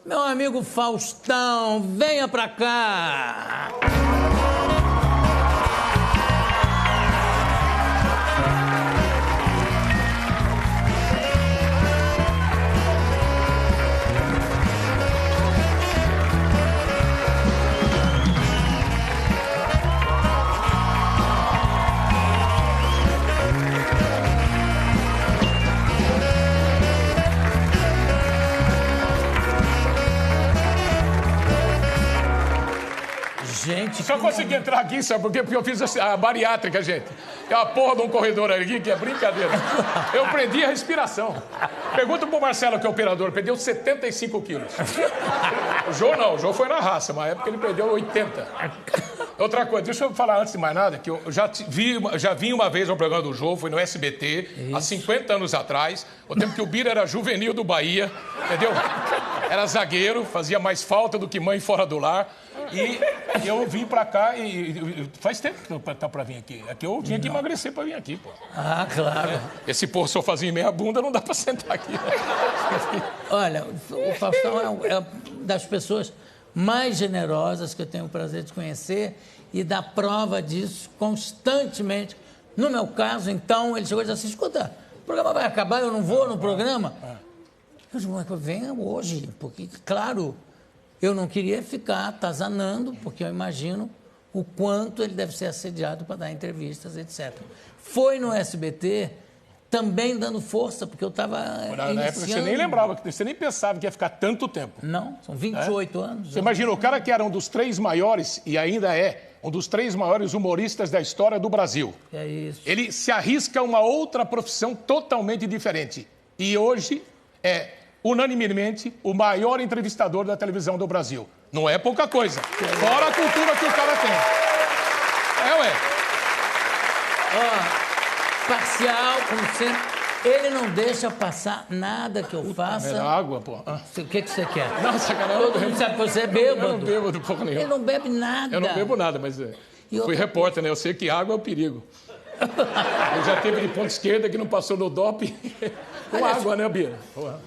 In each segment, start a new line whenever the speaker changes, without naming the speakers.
Meu amigo Faustão, venha pra cá! Gente,
só consegui entrar aqui, sabe por quê? Porque eu fiz a bariátrica, gente. É uma porra de um corredor aqui que é brincadeira. Eu prendi a respiração. Pergunta pro Marcelo, que é operador, perdeu 75 quilos. O Jô não, o Jô foi na raça, uma época ele perdeu 80. Outra coisa, deixa eu falar antes de mais nada, que eu já vi uma vez no programa do Jô, foi no SBT, há 50 anos atrás, o tempo que o Bira era juvenil do Bahia, entendeu? Era zagueiro, fazia mais falta do que mãe fora do lar. E eu vim pra cá e faz tempo que tá pra vir aqui. Aqui eu tinha que emagrecer pra vir aqui, pô.
Ah, claro.
Esse pô sofazinho meia bunda não dá pra sentar aqui.
Olha, o Faustão é das pessoas mais generosas que eu tenho o prazer de conhecer e dá prova disso constantemente. No meu caso, então, ele chegou e disse assim, escuta, o programa vai acabar, eu não vou no programa? Eu digo, mas venha hoje, porque, claro... Eu não queria ficar atazanando, porque eu imagino o quanto ele deve ser assediado para dar entrevistas, etc. Foi no SBT também dando força, porque eu estava
Na época você nem lembrava, você nem pensava que ia ficar tanto tempo.
Não, são 28 anos.
Você imagina, o cara que era um dos 3 maiores, e ainda é, um dos 3 maiores humoristas da história do Brasil.
É isso.
Ele se arrisca a uma outra profissão totalmente diferente. E hoje é... unanimemente, o maior entrevistador da televisão do Brasil. Não é pouca coisa. Fora a cultura que o cara tem. Ué.
Parcial, como sempre. Ele não deixa passar nada que eu faça.
É água, pô.
O que você quer?
Não, sacanagem.
Todo mundo sabe que você é bêbado.
Eu não bebo de porra nenhuma.
Ele não bebe nada.
Eu não bebo nada, mas fui repórter, né? Eu sei que água é o perigo. Eu já teve de ponta esquerda que não passou no DOP com água, né, Bia?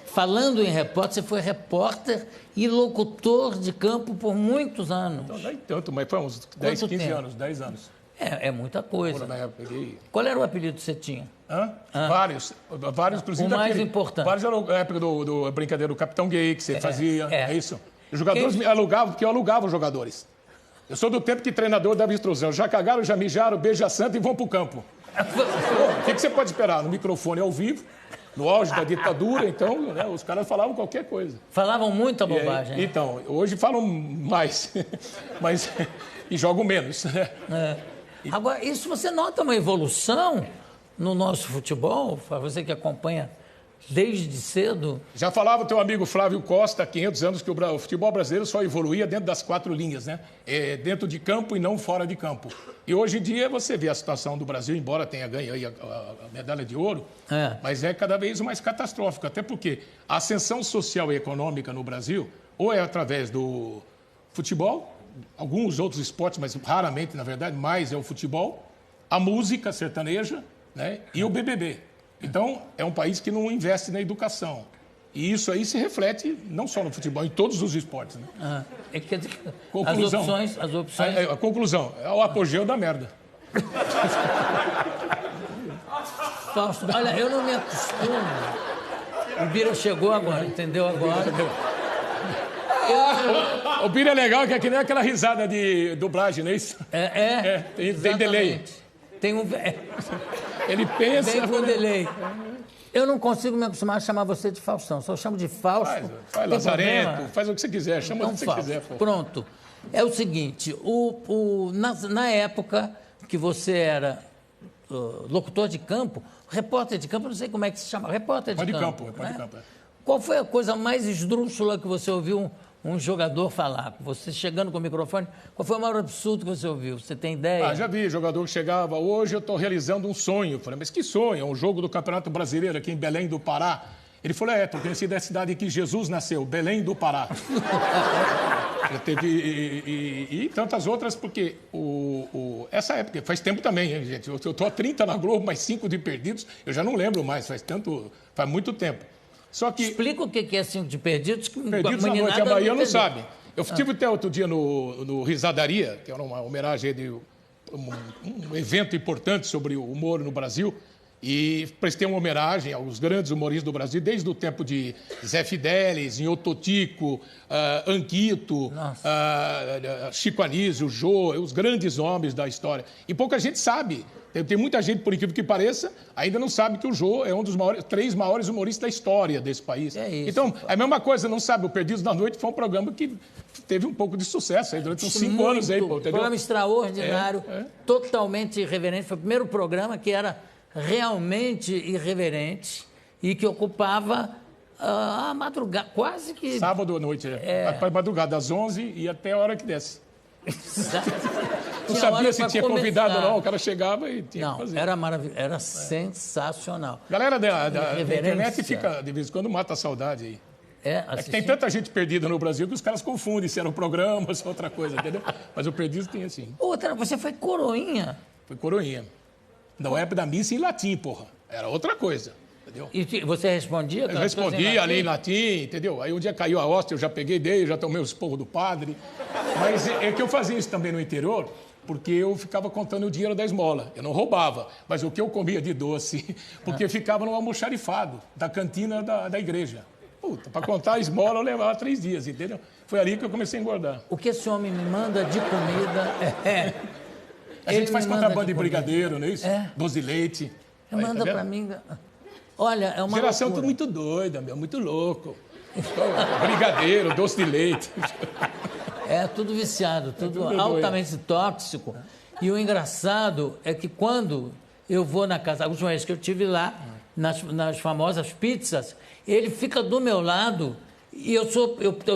Falando em repórter, você foi repórter e locutor de campo por muitos anos.
Não, nem tanto, mas foi uns 10, 15 anos, 10 anos.
É muita coisa.
Na época, peguei...
Qual era o apelido que você tinha?
Vários, inclusive...
O mais importante.
Vários eram na época do brincadeira do Capitão Gay, que você fazia, é isso? Os jogadores me alugavam, porque eu alugava os jogadores. Eu sou do tempo que treinador dava instrução. Já cagaram, já mijaram, beija santo e vão pro campo. O que você pode esperar? No microfone ao vivo, no auge da ditadura, então, né, os caras falavam qualquer coisa.
Falavam muita bobagem.
Aí, então, hoje falam mais, mas e jogam menos. Né?
Agora, isso você nota uma evolução no nosso futebol? Você que acompanha desde cedo.
Já falava o teu amigo Flávio Costa há 500 anos que o futebol brasileiro só evoluía dentro das 4 linhas, né? Dentro de campo e não fora de campo. E hoje em dia você vê a situação do Brasil, embora tenha ganho aí a medalha de ouro, mas é cada vez mais catastrófico, até porque a ascensão social e econômica no Brasil ou é através do futebol, alguns outros esportes, mas raramente, na verdade, mais é o futebol, a música sertaneja, né? E o BBB. Então, é um país que não investe na educação. E isso aí se reflete não só no futebol, em todos os esportes. Né?
Quer dizer,
conclusão.
As opções...
A conclusão, é o apogeu da merda.
Fausto, olha, eu não me acostumo. O Bira chegou agora, entendeu agora?
O Bira é legal, que é que nem aquela risada de dublagem, não é isso? Tem delay.
Tem um...
Ele pensa...
Tem com delay. Eu não consigo me acostumar a chamar você de Faustão. Só chamo de Fausto.
Faz Lazarento, faz o que você quiser. Chama
então,
o que você quiser. Pô.
Pronto. É o seguinte, na época que você era locutor de campo, repórter de campo, não sei como é que se chama, repórter de campo.
Repórter de campo.
Qual foi a coisa mais esdrúxula que você ouviu um jogador falar? Você chegando com o microfone, qual foi o maior absurdo que você ouviu? Você tem ideia?
Já vi jogador que chegava, hoje eu estou realizando um sonho. Eu falei, mas que sonho? É um jogo do Campeonato Brasileiro aqui em Belém do Pará. Ele falou, estou conhecido da cidade em que Jesus nasceu, Belém do Pará. E tantas outras, porque essa época, faz tempo também, hein, gente? Eu estou há 30 na Globo, mais 5 de perdidos, eu já não lembro mais, faz muito tempo. Só que...
Explica o que é 5 de Perdidos.
Perdidos na Noite, a Bahia não sabe. Eu estive até outro dia no Risadaria, que era uma homenagem de um evento importante sobre o humor no Brasil, e prestei uma homenagem aos grandes humoristas do Brasil, desde o tempo de Zé Fidelis, Nhô Totico, Anguito, Chico Anísio, Jô, os grandes nomes da história. E pouca gente sabe. Tem muita gente, por incrível que pareça, ainda não sabe que o Jô é um dos 3 maiores humoristas da história desse país.
É isso.
Então, é a mesma coisa, não sabe. O Perdidos na Noite foi um programa que teve um pouco de sucesso aí durante uns 5 anos aí, pô, entendeu?
Programa extraordinário, totalmente irreverente. Foi o primeiro programa que era realmente irreverente e que ocupava a madrugada, quase que...
Sábado à noite, para madrugada, das 11 e até a hora que desce. Não sabia se tinha convidado ou não, o cara chegava e tinha que fazer.
Era maravilhoso, era sensacional.
Galera da internet fica, de vez em quando, mata a saudade aí. É que tem tanta gente perdida no Brasil que os caras confundem se era um programa, se é outra coisa, entendeu? Mas o Perdido tem assim.
Outra, você foi coroinha.
Foi coroinha. Na época da missa em latim, porra. Era outra coisa, entendeu?
E você respondia?
Eu respondia ali em latim, entendeu? Aí um dia caiu a hóstia, eu já peguei, dei, já tomei os porros do padre. Mas é que eu fazia isso também no interior, porque eu ficava contando o dinheiro da esmola. Eu não roubava, mas o que eu comia de doce, porque ficava no almoxarifado da cantina da igreja. Puta, para contar a esmola eu levava 3 dias, entendeu? Foi ali que eu comecei a engordar.
O que esse homem me manda de comida
A gente faz contrabando de brigadeiro, não é isso? Doce de leite.
Manda para mim. Olha, é uma
geração
loucura.
Tudo muito doida, meu, muito louco. Brigadeiro, doce de leite.
É tudo viciado, tudo altamente tóxico. E o engraçado é que quando eu vou na casa, a última vez que eu estive lá, nas famosas pizzas, ele fica do meu lado e eu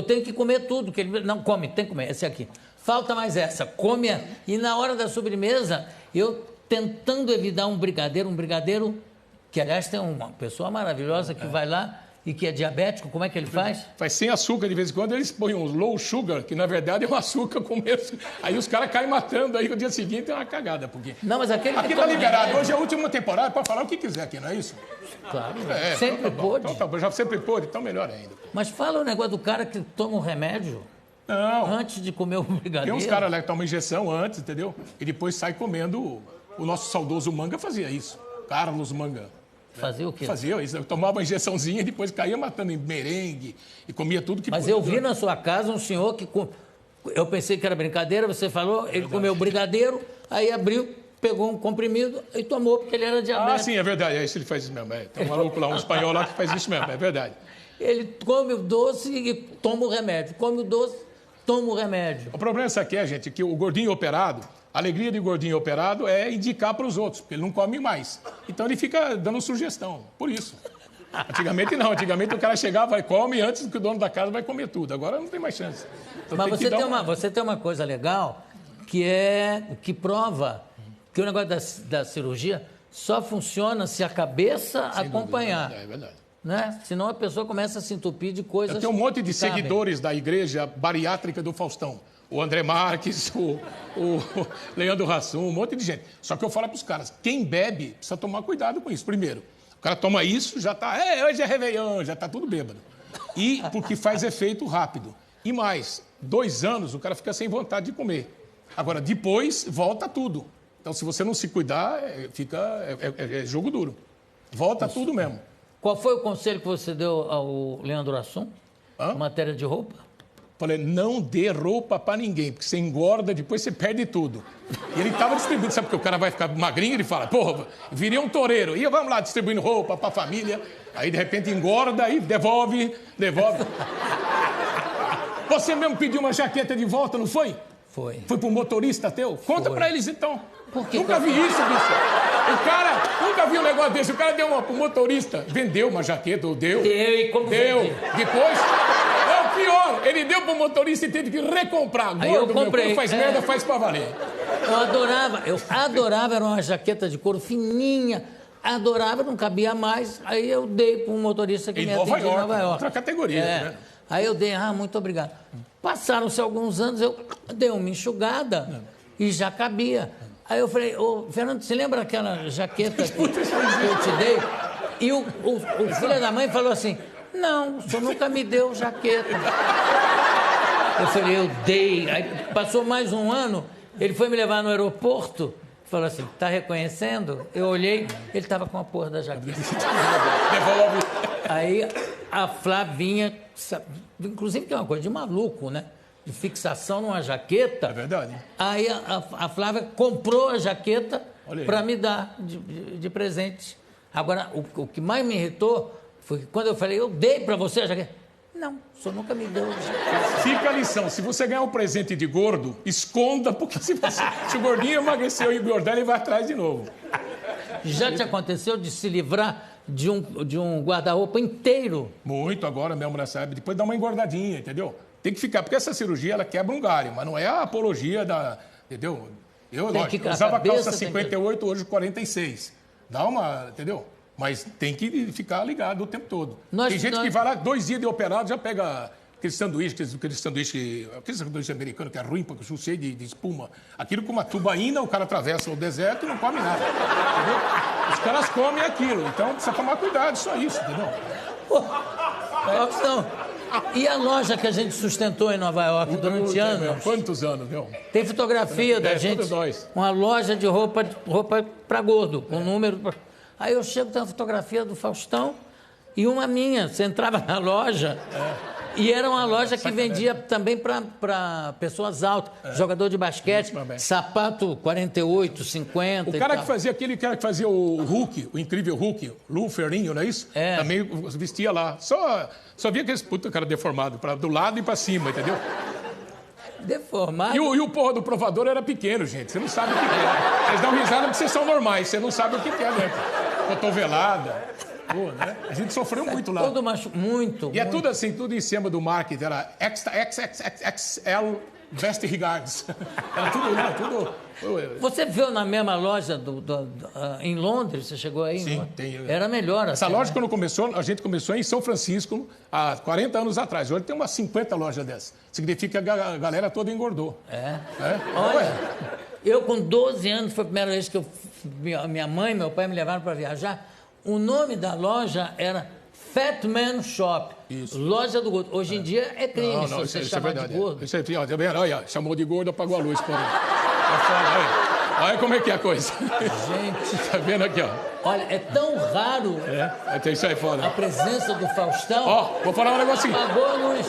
tenho que comer tudo. Que ele não come, tem que comer, esse aqui. Falta mais essa, come. E na hora da sobremesa, eu tentando evitar um brigadeiro, que aliás tem uma pessoa maravilhosa que vai lá e que é diabético, como é que ele faz?
Faz sem açúcar de vez em quando, eles põem um low sugar, que na verdade é um açúcar com mesmo. Aí os caras caem matando, aí no dia seguinte é uma cagada. Porque...
Não, mas aquele
aqui tá liberado, hoje é a última temporada, pode falar o que quiser aqui, não é isso?
Claro, sempre pôde.
Então, já sempre pôde, então melhor ainda.
Mas fala o negócio do cara que toma um remédio.
Não.
Antes de comer o brigadeiro.
Tem uns caras lá que tomam injeção antes, entendeu? E depois sai comendo. O nosso saudoso Manga fazia isso. Carlos Manga.
Fazia o quê?
Fazia isso. Eu tomava uma injeçãozinha e depois caía matando em merengue e comia tudo que
Mas eu vi na sua casa um senhor que... Eu pensei que era brincadeira, você falou, ele comeu brigadeiro, aí abriu, pegou um comprimido e tomou, porque ele era diabético.
Ah, sim, é verdade. É isso, ele faz isso mesmo. Tem um maluco lá, um espanhol lá que faz isso mesmo, é verdade.
Ele come o doce e toma o remédio. Come o doce, toma o remédio.
O problema é que gente, que o gordinho operado, a alegria de gordinho operado é indicar para os outros, porque ele não come mais. Então ele fica dando sugestão, por isso. Antigamente não, antigamente o cara chegava e come antes que o dono da casa vai comer tudo. Agora não tem mais chance. Então,
mas você tem uma coisa legal que prova que o negócio da cirurgia só funciona se a cabeça acompanhar.
É verdade.
Né? Senão a pessoa começa a se entupir de coisas.
Eu tenho um monte de seguidores da igreja bariátrica do Faustão. O André Marques, o Leandro Hassum, um monte de gente. Só que eu falo para os caras, quem bebe precisa tomar cuidado com isso. Primeiro, o cara toma isso, já está, hoje é Réveillon, já está tudo bêbado. E porque faz efeito rápido. E mais, 2 anos o cara fica sem vontade de comer. Agora, depois, volta tudo. Então, se você não se cuidar, é jogo duro. Volta tudo mesmo.
Qual foi o conselho que você deu ao Leandro Hassum? Matéria de roupa?
Falei, não dê roupa para ninguém, porque você engorda, depois você perde tudo. E ele estava distribuindo, sabe porque o cara vai ficar magrinho? Ele fala, porra, virei um toureiro. E vamos lá distribuindo roupa para a família. Aí, de repente, engorda e devolve. Você mesmo pediu uma jaqueta de volta, não foi?
Foi.
Foi para um motorista teu? Conta para eles, então.
Nunca
vi isso, bicho. O cara nunca viu um negócio desse. O cara deu uma pro motorista, vendeu uma jaqueta, ou deu.
E como
deu. Depois, é o pior. Ele deu pro motorista e teve que recomprar.
Aí eu comprei.
Quando faz merda, faz pra valer.
Eu adorava, era uma jaqueta de couro fininha. Adorava, não cabia mais. Aí eu dei para um motorista que me atendia em Nova York.
Outra categoria, né?
Aí eu dei, muito obrigado. Passaram-se alguns anos, eu dei uma enxugada e já cabia. Aí eu falei, Fernando, você lembra aquela jaqueta que eu te dei? E o filho da mãe falou assim, Não, o senhor nunca me deu jaqueta. Eu falei, eu dei. Aí passou mais um ano, ele foi me levar no aeroporto, falou assim, tá reconhecendo? Eu olhei, ele estava com a porra da jaqueta.
Devolve.
Aí a Flavinha, inclusive tem uma coisa de maluco, né? De fixação numa jaqueta.
É verdade.
Aí a Flávia comprou a jaqueta
Olha aí.
para me dar de presente. Agora, o que mais me irritou foi que quando eu falei, eu dei para você a jaqueta. Não, o senhor nunca me deu jaqueta.
Fica a lição, se você ganhar um presente de gordo, esconda, porque se o gordinho emagreceu e engordar, ele vai atrás de novo.
Já te aconteceu de se livrar de um guarda-roupa inteiro?
Muito agora mesmo nessa época, depois dá uma engordadinha, entendeu? Tem que ficar, porque essa cirurgia, ela quebra um galho, mas não é a apologia da, entendeu? Eu, lógico, usava calça 58, hoje 46. Dá uma, entendeu? Mas tem que ficar ligado o tempo todo. Tem gente que vai lá, 2 dias de operado, já pega aquele sanduíche americano, que é ruim, porque cheio de espuma. Aquilo com uma tubaína, o cara atravessa o deserto e não come nada, entendeu? Os caras comem aquilo, então precisa tomar cuidado, só isso, entendeu?
E a loja que a gente sustentou em Nova York durante anos?
Quantos anos, meu?
Tem fotografia da gente, uma loja de roupa para gordo, com número. Aí eu chego, tem uma fotografia do Faustão e uma minha. Você entrava na loja e era uma loja que vendia também para pessoas altas, jogador de basquete, sapato 48, 50
O cara que fazia aquele cara que fazia o Hulk, o incrível Hulk, Lou Ferrigno, não é isso?
É.
Também vestia lá. Só via aqueles puta cara deformado, do lado e para cima, entendeu?
Deformado?
E o porra do provador era pequeno, gente. Você não sabe o que é. Eles dão risada porque vocês são normais. Você não sabe o que é, né? Cotovelada. Pô, né? A gente sofreu muito lá.
Tudo muito.
E é tudo assim, tudo em cima do marketing. Era XXL Best Regards. Era tudo lá, tudo...
Você viu na mesma loja em Londres? Você chegou aí?
Sim, tem.
Era melhor.
Essa loja, quando começou, a gente começou em São Francisco, há 40 anos atrás. Hoje tem umas 50 lojas dessas. Significa que a galera toda engordou.
Olha, eu com 12 anos, foi a primeira vez que minha mãe e meu pai me levaram para viajar. O nome da loja era Fat Man Shop. Isso. Loja do gordo. Hoje em dia é crime se você chamar de gordo.
Isso aí, olha, chamou de gordo, apagou a luz. Olha como é que é a coisa.
Gente.
Tá vendo aqui, ó?
Olha, é tão raro
tem isso aí fora.
A presença do Faustão.
Ó, vou falar um negocinho.
Apagou a luz.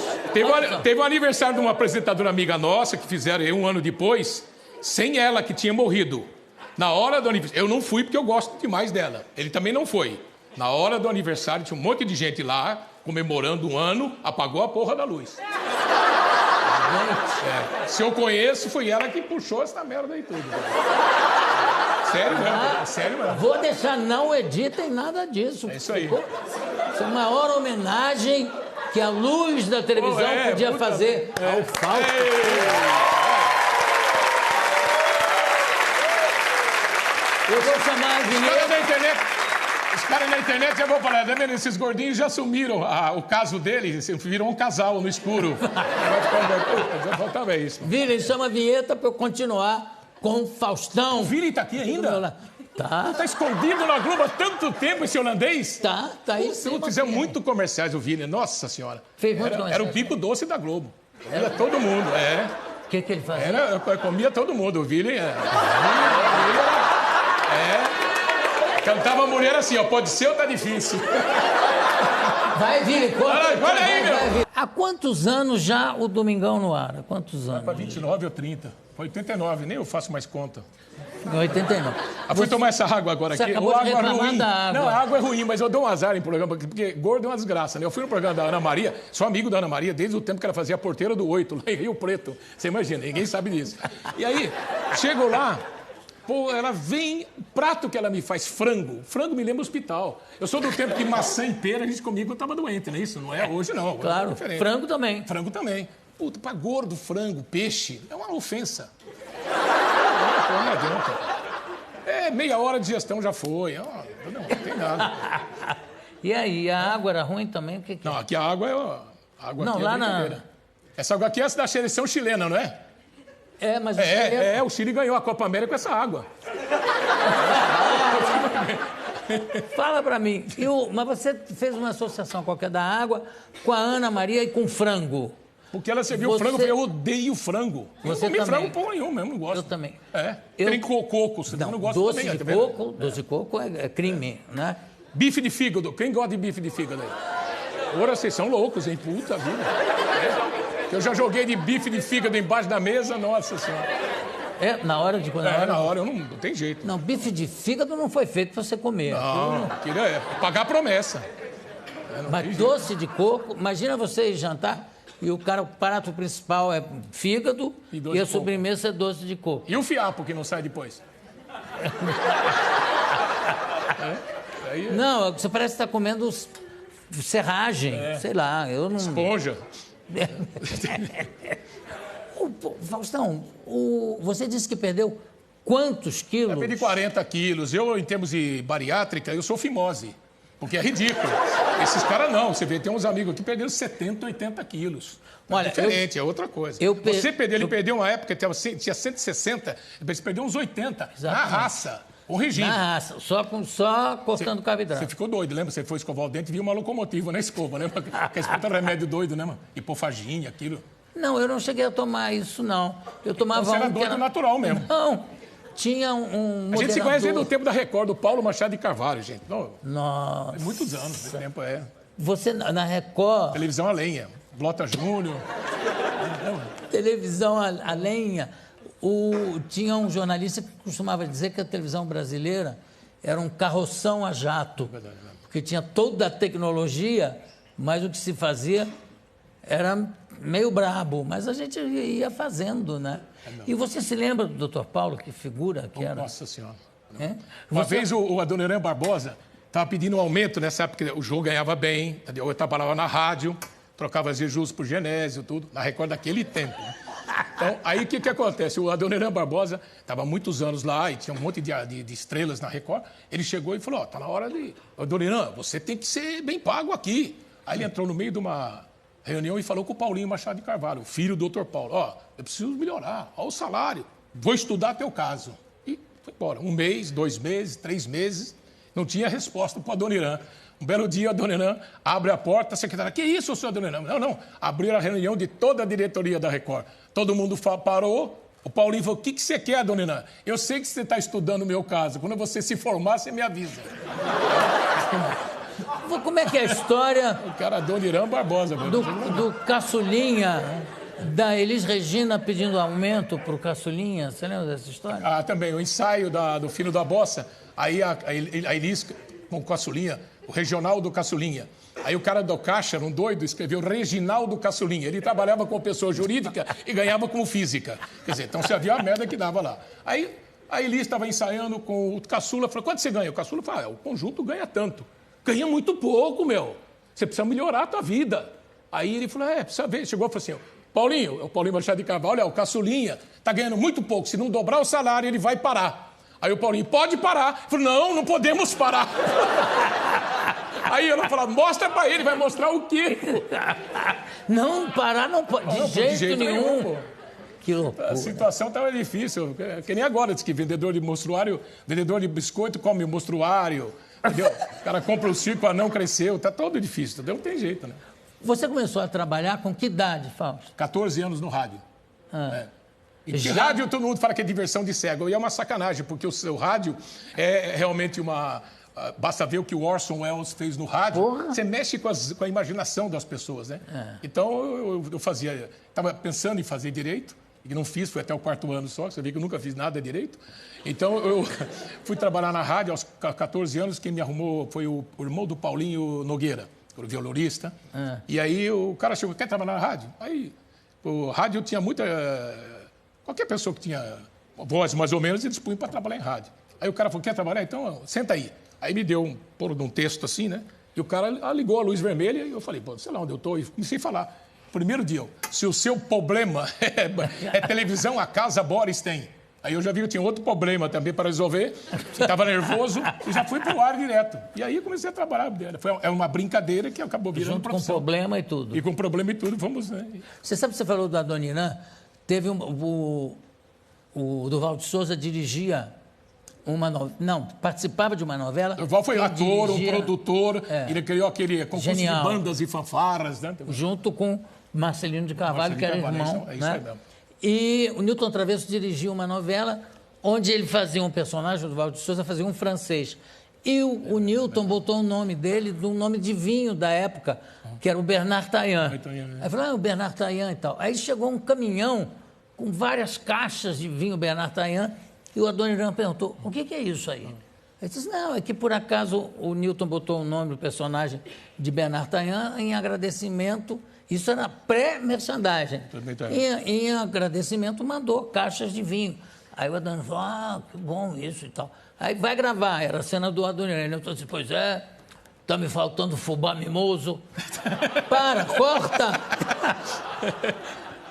Teve um aniversário de uma apresentadora amiga nossa, que fizeram aí 1 ano depois, sem ela, que tinha morrido. Na hora do aniversário, eu não fui porque eu gosto demais dela. Ele também não foi. Na hora do aniversário, tinha um monte de gente lá, comemorando 1 ano, apagou a porra da luz. Se eu conheço, foi ela que puxou essa merda aí tudo. Sério mesmo, sério mesmo.
Vou deixar, não editem nada disso.
É isso aí.
Isso é a maior homenagem que a luz da televisão podia fazer ao Fausto. Eu vou chamar a vinheta.
Os caras na internet já vão falar, tá vendo? Esses gordinhos já assumiram o caso deles, viram um casal no escuro. Já faltava isso.
Vini, chama a vinheta para eu continuar com o Faustão.
O Vini tá aqui ainda?
Tá.
Tá escondido na Globo há tanto tempo esse holandês?
Tá aí.
Fizeram muito comerciais o Vini, nossa senhora.
Fez muito
Era o pico doce da Globo. Comia todo mundo,
O que ele fazia?
Comia todo mundo, o Vini cantava a mulher assim, ó, pode ser ou tá difícil?
Vai, Vini, conta.
Olha aí, meu.
Há quantos anos já o Domingão no ar? Há quantos anos?
Para 29 ou 30. Foi 89, nem eu faço mais conta.
89.
Fui tomar essa água agora aqui.
Acabou de reclamar da água.
Não, a água é ruim, mas eu dou um azar em programa, porque gordo é uma desgraça, né? Eu fui no programa da Ana Maria, sou amigo da Ana Maria desde o tempo que ela fazia a Porteira do 8, lá em Rio Preto. Você imagina, ninguém sabe disso. E aí, chego lá, pô, ela vem, o prato que ela me faz, frango. Frango me lembra hospital. Eu sou do tempo que maçã e pera, a gente comigo eu tava doente, não é isso? Não é hoje, não.
Claro, frango também.
Frango também. Puta, pra gordo, frango, peixe, é uma ofensa. Não adianta. Meia hora de gestão já foi. Não tem nada.
E aí, a água era ruim também? O que
Não, aqui a água é... A água
não,
aqui
lá
na... Essa água aqui é da seleção chilena, não é?
Mas
o Chile ganhou a Copa América com essa água.
Fala pra mim. Mas você fez uma associação qualquer da água com a Ana Maria e com frango.
Porque ela serviu o frango, eu odeio frango.
Você
eu não comi
também.
frango por nenhum mesmo, não gosto.
Eu também.
Tem coco, você não gosta
doce
também.
de coco, doce de coco é crime, né?
Bife de fígado. Quem gosta de bife de fígado aí? Ora, vocês são loucos, hein? Puta vida. Eu já joguei de bife de fígado embaixo da mesa, nossa senhora.
Na hora de...
Na hora, não tem jeito.
Não, bife de fígado não foi feito pra você comer.
Não, aquilo é pagar a promessa.
Mas doce de coco, imagina você ir jantar e o prato principal é fígado e a sobremesa é doce de coco.
E o fiapo que não sai depois?
Não, você parece que está comendo serragem, sei lá, eu não...
Esponja.
Faustão, você disse que perdeu quantos quilos?
Eu perdi 40 quilos. Eu, em termos de bariátrica, eu sou fimose. Porque é ridículo. Esses caras não. Você vê, tem uns amigos aqui que perderam 70, 80 quilos.
Olha,
é diferente, é outra coisa. Você perdeu, ele perdeu uma época, tinha 160, depois perdeu uns 80. Exatamente. Na raça. Um regime.
Na raça, só cortando carboidrato.
Você ficou doido, lembra? Você foi escovar o dente e viu uma locomotiva na escova, lembra? Porque a escova era remédio doido, né, mano? Hipofagia, aquilo.
Não, eu não cheguei a tomar isso, não. Eu tomava
então, você era doido natural mesmo.
Não, tinha um
A gente se conhece desde o tempo da Record, do Paulo Machado de Carvalho, gente. Não,
nossa.
Muitos anos, esse tempo
Você, na Record...
Televisão a lenha, Blota Júnior...
Televisão a lenha... Tinha um jornalista que costumava dizer que a televisão brasileira era um carroção a jato, porque tinha toda a tecnologia, mas o que se fazia era meio brabo, mas a gente ia fazendo, né? E você se lembra do Dr. Paulo, que figura que era?
Nossa Senhora.
Uma
vez o Adoniran Barbosa estava pedindo um aumento nessa época, o jogo ganhava bem, eu trabalhava na rádio, trocava as jus por Genésio, tudo, na Record daquele tempo, né? Então, aí o que acontece? O Adoniran Barbosa estava há muitos anos lá e tinha um monte de estrelas na Record. Ele chegou e falou, tá na hora de... Adoniran, você tem que ser bem pago aqui. Aí ele entrou no meio de uma reunião e falou com o Paulinho Machado de Carvalho, o filho do Dr. Paulo. Eu preciso melhorar, o salário. Vou estudar teu caso. E foi embora. 1 mês, 2 meses, 3 meses, não tinha resposta para o Adoniran. Um belo dia, a Adoniran abre a porta, a secretária, que isso, senhor Adoniran? Não. Abriram a reunião de toda a diretoria da Record. Todo mundo parou. O Paulinho falou, o que você quer, Adoniran? Eu sei que você está estudando o meu caso. Quando você se formar, você me avisa.
Como é que é a história...
O cara Adoniran Barbosa.
Do Caçulinha, da Elis Regina pedindo aumento para o Caçulinha. Você lembra dessa história?
Também. O ensaio do Filho da Bossa. Aí a Elis, com o Caçulinha... O regional do Caçulinha. Aí o cara do caixa, era um doido, escreveu Reginaldo Caçulinha. Ele trabalhava como pessoa jurídica e ganhava como física. Quer dizer, então você havia a merda que dava lá. Aí a Elis estava ensaiando com o Caçula, falou, quanto você ganha? O Caçula falou, o conjunto ganha tanto. Ganha muito pouco, meu. Você precisa melhorar a tua vida. Aí ele falou, precisa ver. Chegou e falou assim, Paulinho, o Paulinho Machado de Carvalho, o Caçulinha, está ganhando muito pouco. Se não dobrar o salário, ele vai parar. Aí o Paulinho, pode parar. Ele falou, não podemos parar. Aí ela falou, mostra pra ele, vai mostrar o quê?
Não, parar não pode, de jeito nenhum. Que loucura.
A situação estava difícil, que nem agora, diz que vendedor de mostruário, vendedor de biscoito come mostruário, entendeu? O cara compra o circo, o anão cresceu, tá todo difícil, entendeu? Não tem jeito, né?
Você começou a trabalhar com que idade, Fausto?
14 anos no rádio. E de rádio, todo mundo fala que é diversão de cego, e é uma sacanagem, porque o seu rádio é realmente uma... Basta ver o que o Orson Welles fez no rádio. Porra. Você mexe com a imaginação das pessoas, né? Então, eu fazia... Estava pensando em fazer direito, e não fiz, foi até o 4º ano só, você vê que eu nunca fiz nada direito. Então, eu fui trabalhar na rádio aos 14 anos, quem me arrumou foi o irmão do Paulinho Nogueira, o violonista. E aí o cara chegou, quer trabalhar na rádio? Aí, o rádio tinha muita... Qualquer pessoa que tinha voz mais ou menos, eles punham para trabalhar em rádio. Aí o cara falou, quer trabalhar? Então, senta aí. Aí me deu um texto assim, né? E o cara ligou a luz vermelha e eu falei, sei lá onde eu estou. E comecei a falar. Primeiro dia, se o seu problema é televisão, a Casa Boris tem. Aí eu já vi que eu tinha outro problema também para resolver. Estava nervoso e já fui para o ar direto. E aí eu comecei a trabalhar. É uma brincadeira que acabou virando
junto
profissão.
Com problema e tudo.
E com problema e tudo, vamos... Né?
Você sabe que você falou da Adoniran? Teve o Durval de Souza dirigia Não, participava de uma novela.
Durval foi ator, um produtor, ele criou aquele concurso
Genial.
de bandas e fanfarras, né?
Junto com Marcelino de Carvalho, que era irmão.
É isso
né?
aí mesmo.
E o Newton Travesso dirigiu uma novela onde ele fazia um personagem, o Duval de Souza fazia um francês. E o Newton botou o nome dele do nome de vinho da época, que era o Bernard Taillant. Aí falou, o Bernard Taillant e tal. Aí chegou um caminhão com várias caixas de vinho Bernard Taillant e o Adoniran perguntou, o que é isso aí? Ele disse, não, é que por acaso o Newton botou o nome do personagem de Bernard Taillant em agradecimento, isso era pré-merchandising. Em agradecimento mandou caixas de vinho. Aí o Adoniran falou, que bom isso e tal. Aí vai gravar, era a cena do Adoniran. Eu disse, pois é, tá me faltando fubá mimoso. Para, corta!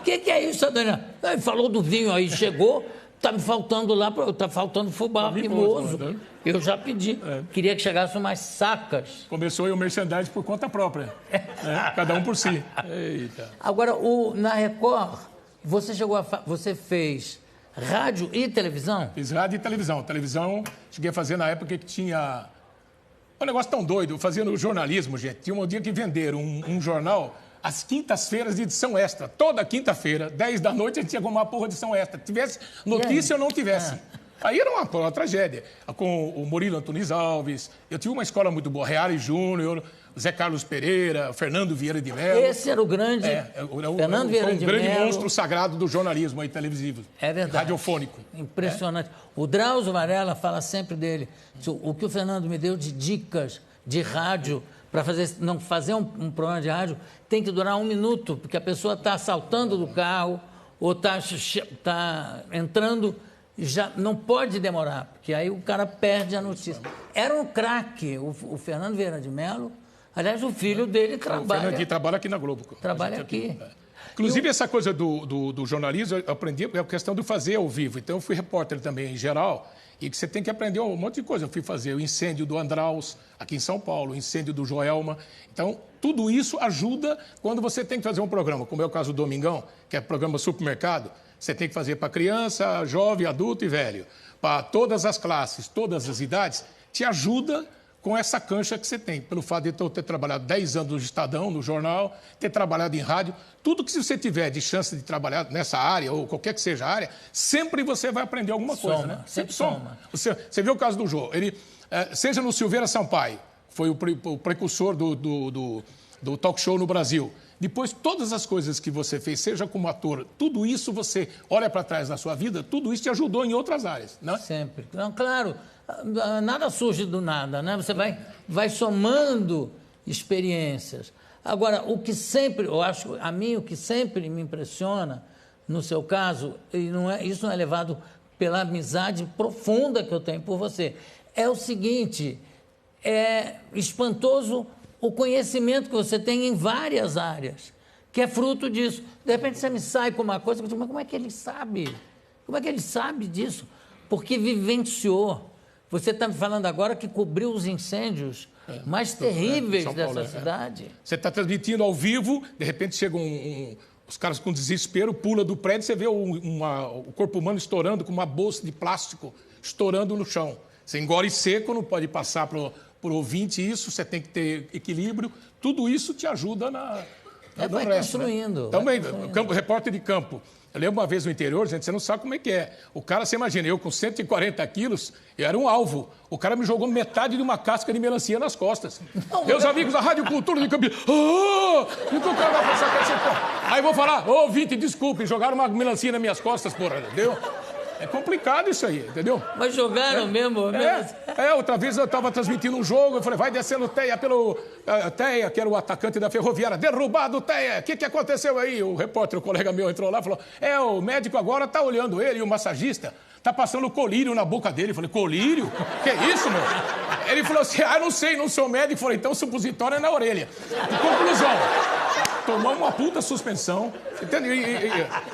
O que é isso, Adoniran? Ele falou do vinho aí, chegou, tá me faltando lá, tá faltando fubá mimoso. Eu já pedi. Queria que chegasse umas sacas.
Começou aí o merchandising por conta própria. Cada um por si. Eita.
Agora, na Record, você fez rádio e televisão?
Fiz rádio e televisão. Televisão, cheguei a fazer na época que tinha... Um negócio tão doido, eu fazia no jornalismo, gente. Tinha um dia que venderam um jornal às quintas-feiras de edição extra. Toda quinta-feira, 10 da noite, a gente tinha uma porra de edição extra. Tivesse notícia ou não tivesse. Aí era uma tragédia. Com o Murilo Antunes Alves, eu tive uma escola muito boa, Reale Júnior, Zé Carlos Pereira, Fernando Vieira de Mello.
Esse era o grande Fernando Vieira de Mello.
Foi um grande monstro sagrado do jornalismo aí, televisivo.
É verdade.
Radiofônico.
Impressionante. O Drauzio Varela fala sempre dele. O que o Fernando me deu de dicas de rádio para fazer um programa de rádio tem que durar 1 minuto, porque a pessoa está saltando do carro ou está entrando, já não pode demorar, porque aí o cara perde a notícia. Era um craque, o Fernando Vieira de Mello. Aliás, o filho dele trabalha.
O Fernandinho trabalha aqui na Globo.
Trabalha aqui.
Inclusive, essa coisa do jornalismo, eu aprendi a questão de fazer ao vivo. Então, eu fui repórter também, em geral, e que você tem que aprender um monte de coisa. Eu fui fazer o incêndio do Andraus, aqui em São Paulo, o incêndio do Joelma. Então, tudo isso ajuda quando você tem que fazer um programa, como é o caso do Domingão, que é programa supermercado. Você tem que fazer para criança, jovem, adulto e velho. Para todas as classes, todas as idades, te ajuda com essa cancha que você tem. Pelo fato de eu ter trabalhado 10 anos no Estadão, no jornal, ter trabalhado em rádio, tudo que você tiver de chance de trabalhar nessa área, ou qualquer que seja a área, sempre você vai aprender alguma coisa, né?
Sempre soma.
Você vê o caso do Jô, ele, seja no Silveira Sampaio, foi o precursor do talk show no Brasil. Depois, todas as coisas que você fez, seja como ator, tudo isso você olha para trás na sua vida, tudo isso te ajudou em outras áreas, né?
Sempre. Não, claro, nada surge do nada, né? Você vai somando experiências. Agora, o que sempre, eu acho, a mim, o que sempre me impressiona, no seu caso, isso não é levado pela amizade profunda que eu tenho por você, é o seguinte, é espantoso o conhecimento que você tem em várias áreas, que é fruto disso. De repente você me sai com uma coisa, eu digo, mas como é que ele sabe? Como é que ele sabe disso? Porque vivenciou. Você está me falando agora que cobriu os incêndios mais terríveis dessa cidade.
Você está transmitindo ao vivo, de repente chega os caras com desespero, pula do prédio, você vê o corpo humano estourando com uma bolsa de plástico, estourando no chão. Você engole seco, não pode passar para o ouvinte isso, você tem que ter equilíbrio. Tudo isso te ajuda no resto.
Construindo.
Né? Também, repórter de campo. Eu lembro uma vez no interior, gente, você não sabe como é que é. O cara, você imagina, eu com 140 quilos, eu era um alvo. O cara me jogou metade de uma casca de melancia nas costas. Meus amigos da Rádio Cultura de Campinas. Então o cara vai pensar que assim, aí eu vou falar, ouvinte, desculpe, jogaram uma melancia nas minhas costas, porra, entendeu? É complicado isso aí, entendeu?
Mas jogaram mesmo?
Outra vez eu estava transmitindo um jogo, eu falei, vai descendo o Teia Teia, que era o atacante da Ferroviária, derrubado o Teia, o que aconteceu aí? O repórter, o colega meu, entrou lá e falou, o médico agora está olhando ele, e o massagista está passando colírio na boca dele. Eu falei, colírio? Que isso, meu? Ele falou assim, não sei, não sou médico. Eu falei, então supositório é na orelha. Conclusão. Tomamos uma puta suspensão. Entende?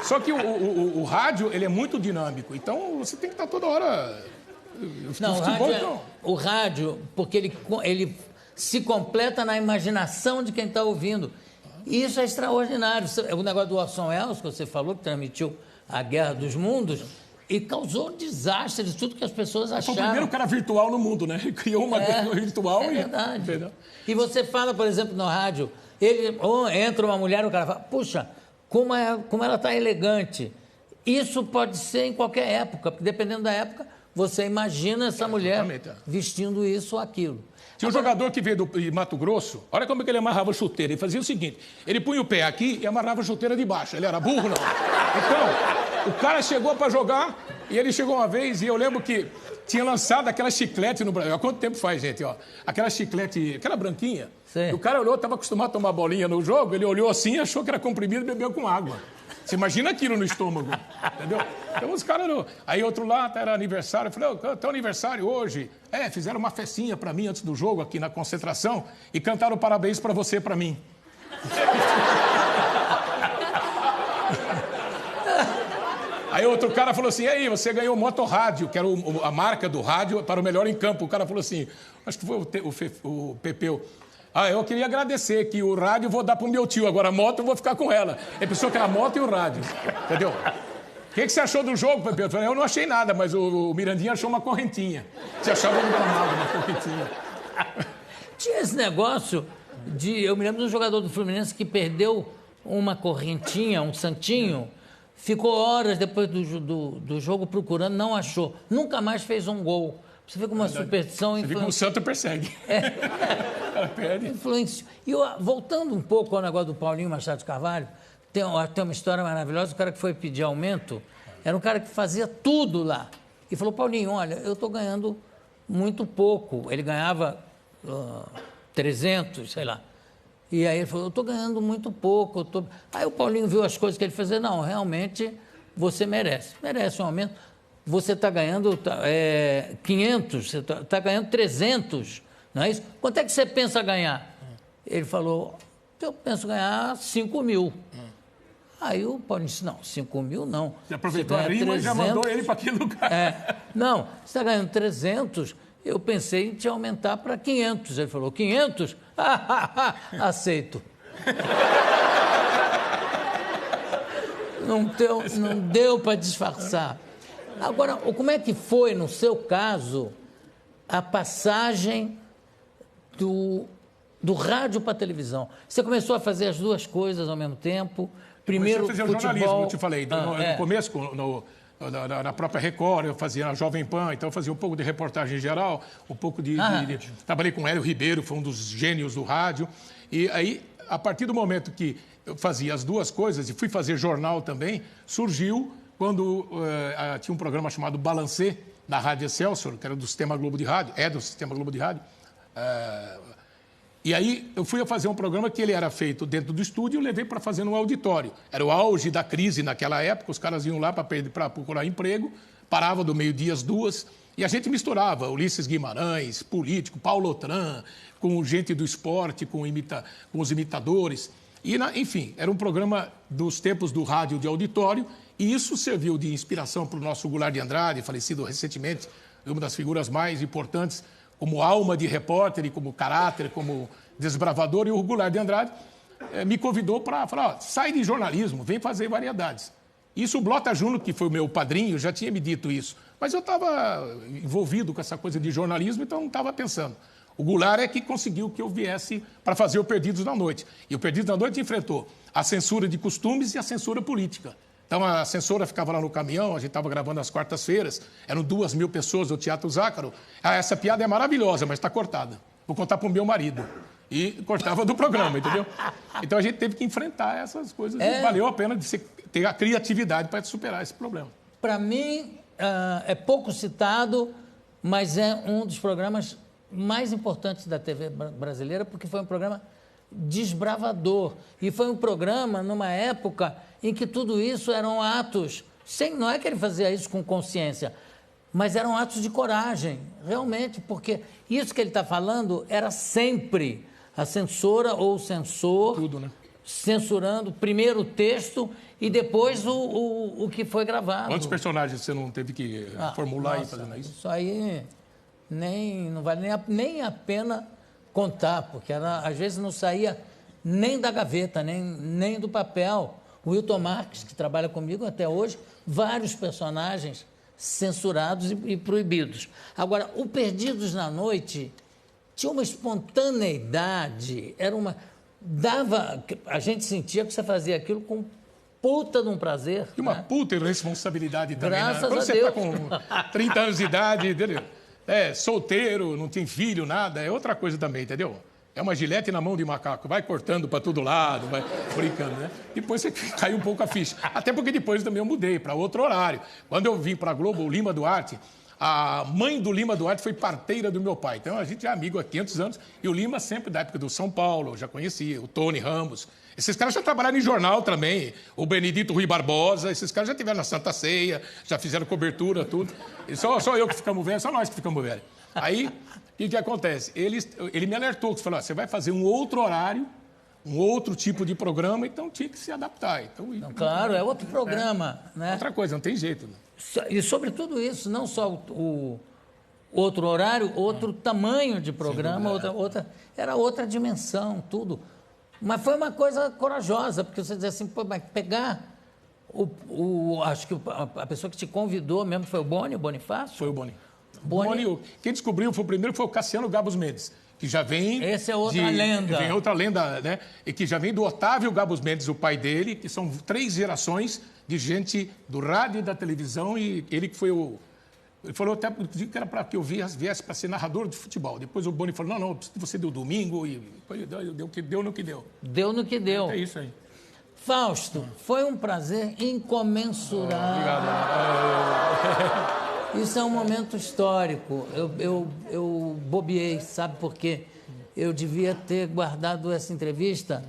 Só que o rádio, ele é muito dinâmico. Então, você tem que estar toda hora...
O rádio, porque ele se completa na imaginação de quem está ouvindo. E isso é extraordinário. O negócio do Orson Welles, que você falou, que transmitiu a Guerra dos Mundos, E causou um desastre de tudo que as pessoas acharam.
Foi o primeiro cara virtual no mundo, né? Ele criou uma virtual.
É verdade. E você fala, por exemplo, no rádio, entra uma mulher, o cara fala, puxa, como ela está elegante. Isso pode ser em qualquer época, porque dependendo da época, você imagina essa mulher vestindo isso ou aquilo.
Tinha um jogador que veio de Mato Grosso, olha como é que ele amarrava a chuteira. Ele fazia o seguinte, ele punha o pé aqui e amarrava a chuteira de baixo. Ele era burro, não? Então, o cara chegou para jogar e ele chegou uma vez e eu lembro que tinha lançado aquela chiclete no Brasil. Há quanto tempo faz, gente? Ó, aquela chiclete, aquela branquinha. Sim. O cara olhou, estava acostumado a tomar bolinha no jogo, ele olhou assim, achou que era comprimido e bebeu com água. Você imagina aquilo no estômago, entendeu? Então os caras... Aí outro lá, era aniversário, eu falei, teu aniversário hoje. Fizeram uma festinha para mim antes do jogo, aqui na concentração, e cantaram parabéns para você, para mim. Aí outro cara falou assim, e aí, você ganhou Motorrádio, que era a marca do rádio para o melhor em campo. O cara falou assim, acho que foi o Pepeu. Eu queria agradecer que o rádio eu vou dar pro meu tio, agora a moto eu vou ficar com ela. Ele pensou que era a moto e o rádio, entendeu? O que você achou do jogo, Pepe? Eu falei, eu não achei nada, mas o Mirandinha achou uma correntinha. Você achava um gramado, uma correntinha.
Tinha esse negócio de... Eu me lembro de um jogador do Fluminense que perdeu uma correntinha, um santinho, ficou horas depois do jogo procurando, não achou. Nunca mais fez um gol. Você vê como uma superstição...
Você vê como o santo persegue. Ela perde.
Influência. E voltando um pouco ao negócio do Paulinho Machado de Carvalho, tem uma história maravilhosa. O cara que foi pedir aumento era um cara que fazia tudo lá. E falou, Paulinho, olha, eu estou ganhando muito pouco. Ele ganhava 300, sei lá. E aí ele falou, eu estou ganhando muito pouco. Aí o Paulinho viu as coisas que ele fazia. Não, realmente você merece um aumento. Você está ganhando 500, você está ganhando 300, não é isso? Quanto é que você pensa ganhar? Ele falou, eu penso ganhar 5 mil. Aí o Paulinho disse, não, 5 mil não.
Você aproveitou a rima 300, e já mandou ele para aquele lugar.
Não, você está ganhando 300, eu pensei em te aumentar para 500. Ele falou, 500? Aceito. Não deu para disfarçar. Agora, como é que foi, no seu caso, a passagem do rádio para a televisão? Você começou a fazer as duas coisas ao mesmo tempo? Primeiro,
comecei a fazer
futebol...
o jornalismo, eu te falei. No começo, na própria Record, eu fazia na Jovem Pan, então eu fazia um pouco de reportagem geral, um pouco trabalhei com Hélio Ribeiro, foi um dos gênios do rádio. E aí, a partir do momento que eu fazia as duas coisas e fui fazer jornal também, surgiu... Quando tinha um programa chamado Balancê, da Rádio Excelsior, que era do Sistema Globo de Rádio, do Sistema Globo de Rádio. E aí eu fui a fazer um programa que ele era feito dentro do estúdio e eu levei para fazer no auditório. Era o auge da crise naquela época, os caras iam lá para procurar emprego, parava do meio-dia às 2h, e a gente misturava Ulisses Guimarães, político, Paulo Otran, com gente do esporte, com os imitadores. E, enfim, era um programa dos tempos do rádio de auditório, e isso serviu de inspiração para o nosso Goulart de Andrade, falecido recentemente, uma das figuras mais importantes, como alma de repórter e como caráter, como desbravador. E o Goulart de Andrade me convidou para falar, sai de jornalismo, vem fazer variedades. Isso o Blota Júnior, que foi o meu padrinho, já tinha me dito isso. Mas eu estava envolvido com essa coisa de jornalismo, então não estava pensando. O Goulart é que conseguiu que eu viesse para fazer o Perdidos na Noite. E o Perdidos na Noite enfrentou a censura de costumes e a censura política. Então, a censora ficava lá no caminhão, a gente estava gravando às quartas-feiras, eram 2.000 pessoas no Teatro Zácaro. Essa piada é maravilhosa, mas está cortada. Vou contar para o meu marido. E cortava do programa, entendeu? Então, a gente teve que enfrentar essas coisas. E valeu a pena de ter a criatividade para superar esse problema.
Para mim, é pouco citado, mas é um dos programas mais importantes da TV brasileira, porque foi um programa desbravador. E foi um programa numa época em que tudo isso eram atos, não é que ele fazia isso com consciência, mas eram atos de coragem, realmente, porque isso que ele está falando era sempre a censora ou o censor
tudo, né?
Censurando primeiro o texto e depois o que foi gravado.
Quantos personagens você não teve que formular e fazendo isso?
Isso aí não vale nem a pena contar, porque às vezes não saía nem da gaveta, nem do papel. O Wilton Marques, que trabalha comigo até hoje, vários personagens censurados e proibidos. Agora, o Perdidos na Noite tinha uma espontaneidade, a gente sentia que você fazia aquilo com puta de um prazer.
E uma puta responsabilidade também.
Graças
Quando
a
você
Deus.
está com 30 anos de idade, entendeu? Solteiro, não tem filho, nada, é outra coisa também, entendeu? É uma gilete na mão de macaco, vai cortando para todo lado, vai brincando, né? Depois você caiu um pouco a ficha. Até porque depois também eu mudei para outro horário. Quando eu vim para a Globo, o Lima Duarte, a mãe do Lima Duarte foi parteira do meu pai. Então a gente é amigo há 500 anos. E o Lima sempre da época do São Paulo, eu já conhecia, o Tony Ramos. Esses caras já trabalharam em jornal também. O Benedito Rui Barbosa, esses caras já tiveram na Santa Ceia, já fizeram cobertura, tudo. E só eu que ficamos velhos, só nós que ficamos velhos. Aí, o que acontece? Ele me alertou, que falou, você vai fazer um outro horário, um outro tipo de programa, então tinha que se adaptar. Então,
claro, é outro programa, né?
Outra coisa, não tem jeito. Né?
E sobre tudo isso, não só o outro horário, outro tamanho de programa, era outra dimensão, tudo. Mas foi uma coisa corajosa, porque você dizia assim, pô, mas pegar acho que a pessoa que te convidou mesmo foi o Bonifácio?
Foi o Boni. Quem descobriu foi o primeiro, foi o Cassiano Gabos Mendes, que já vem...
Esse é outra lenda.
Vem outra lenda, né? E que já vem do Otávio Gabos Mendes, o pai dele, que são 3 gerações de gente do rádio e da televisão, e ele que foi o... Ele falou até que era para que eu viesse para ser narrador de futebol. Depois o Boni falou, não, preciso de você do domingo, e depois deu no que deu.
Deu no que deu.
É isso aí.
Fausto, foi um prazer incomensurável.
Obrigado.
Isso é um momento histórico. Eu bobeei, sabe por quê? Eu devia ter guardado essa entrevista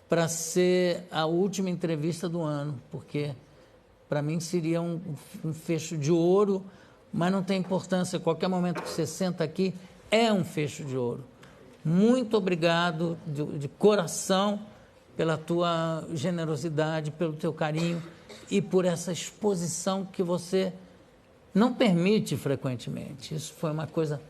para ser a última entrevista do ano, porque para mim seria um fecho de ouro, mas não tem importância. Qualquer momento que você senta aqui é um fecho de ouro. Muito obrigado de coração pela tua generosidade, pelo teu carinho e por essa exposição que você não permite frequentemente. Isso foi uma coisa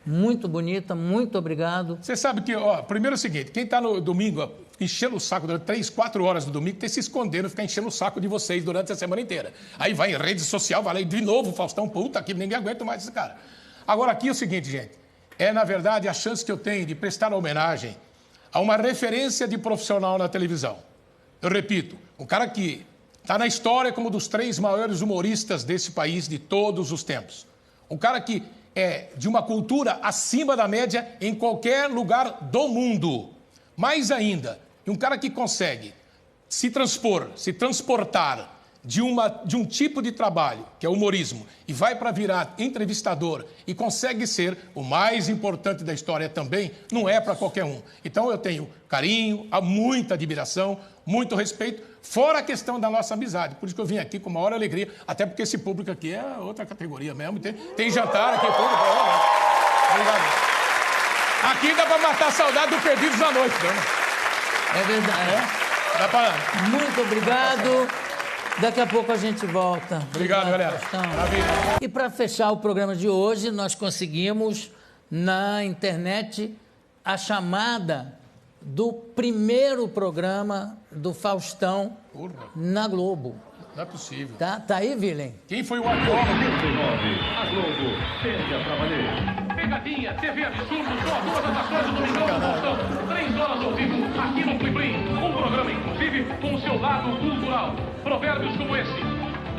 muito bonita, muito obrigado.
Você sabe que, primeiro é o seguinte, quem está no domingo enchendo o saco durante 3, 4 horas no domingo, tem que se escondendo, ficar enchendo o saco de vocês durante a semana inteira. Aí vai em rede social, vai lá e de novo, Faustão, puta que ninguém aguenta mais esse cara. Agora aqui é o seguinte, gente, na verdade, a chance que eu tenho de prestar homenagem a uma referência de profissional na televisão. Eu repito, um cara que está na história como um dos 3 maiores humoristas desse país de todos os tempos. Um cara que é de uma cultura acima da média em qualquer lugar do mundo. Mais ainda, um cara que consegue se transportar de um tipo de trabalho, que é o humorismo, e vai para virar entrevistador e consegue ser o mais importante da história também, não é para qualquer um. Então eu tenho carinho, muita admiração, muito respeito, fora a questão da nossa amizade. Por isso que eu vim aqui com maior alegria, até porque esse público aqui é outra categoria mesmo. Tem jantar aqui, tudo. Obrigado. Aqui dá para matar a saudade do Perdidos na Noite, né?
É verdade.
Dá pra...
Muito obrigado. Daqui a pouco a gente volta.
Obrigado, galera. Maravilha.
E para fechar o programa de hoje, nós conseguimos na internet a chamada do primeiro programa do Faustão na Globo.
Não é possível.
Tá aí, Vilen?
Quem foi o arqueólogo?
A Globo tende a trabalhar. Pegadinha, TV Absurdo, só 2 atrações do Domingão do Faustão. 3 horas ao vivo, aqui no Plim Plim. Um programa, inclusive, com o seu lado cultural. Provérbios como esse.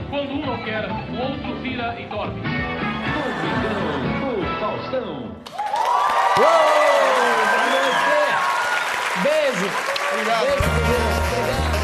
Quando um não quer, o outro tira e dorme. Domingão do Faustão.
Beijo.
Obrigado.
Beijo. Obrigado.